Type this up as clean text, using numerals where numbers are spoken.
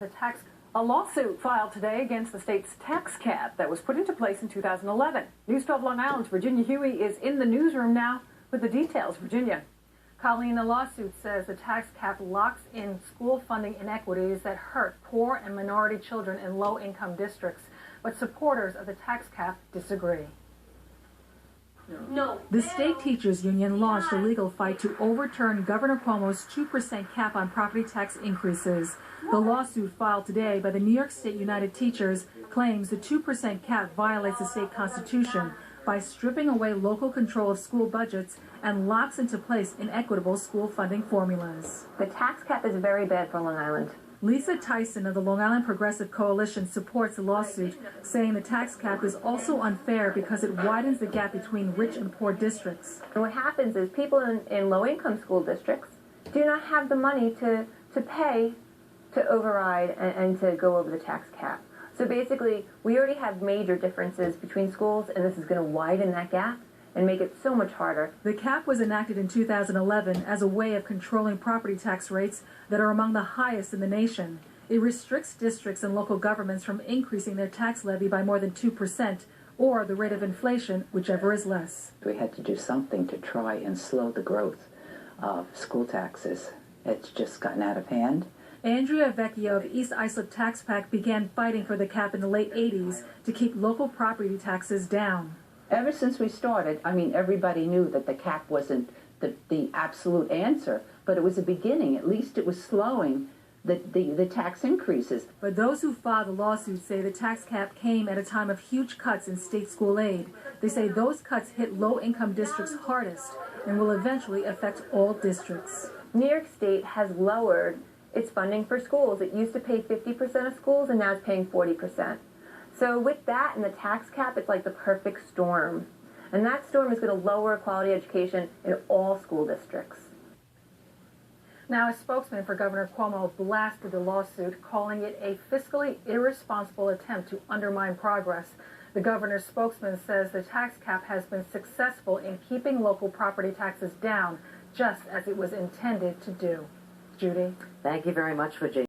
A lawsuit filed today against the state's tax cap that was put into place in 2011. News 12 Long Island's Virginia Huey is in the newsroom now with the details. Virginia. Colleen, the lawsuit says the tax cap locks in school funding inequities that hurt poor and minority children in low-income districts, but supporters of the tax cap disagree. No. The state teachers union launched a legal fight to overturn Governor Cuomo's 2% cap on property tax increases. The lawsuit filed today by the New York State United Teachers claims the 2% cap violates the state constitution by stripping away local control of school budgets and locks into place inequitable school funding formulas. The tax cap is very bad for Long Island. Lisa Tyson of the Long Island Progressive Coalition supports the lawsuit, saying the tax cap is also unfair because it widens the gap between rich and poor districts. And what happens is people in low-income school districts do not have the money to pay to override and to go over the tax cap. So basically, we already have major differences between schools, and this is going to widen that gap and make it so much harder. The cap was enacted in 2011 as a way of controlling property tax rates that are among the highest in the nation. It restricts districts and local governments from increasing their tax levy by more than 2% or the rate of inflation, whichever is less. We had to do something to try and slow the growth of school taxes. It's just gotten out of hand. Andrea Vecchio of East Islip Tax Pact began fighting for the cap in the late 80s to keep local property taxes down. Ever since we started, everybody knew that the cap wasn't the absolute answer, but it was a beginning. At least it was slowing the tax increases. But those who filed the lawsuit say the tax cap came at a time of huge cuts in state school aid. They say those cuts hit low-income districts hardest and will eventually affect all districts. New York State has lowered its funding for schools. It used to pay 50% of schools, and now it's paying 40%. So with that and the tax cap, it's like the perfect storm. And that storm is going to lower quality education in all school districts. Now, a spokesman for Governor Cuomo blasted the lawsuit, calling it a fiscally irresponsible attempt to undermine progress. The governor's spokesman says the tax cap has been successful in keeping local property taxes down, just as it was intended to do. Judy? Thank you very much, Virginia.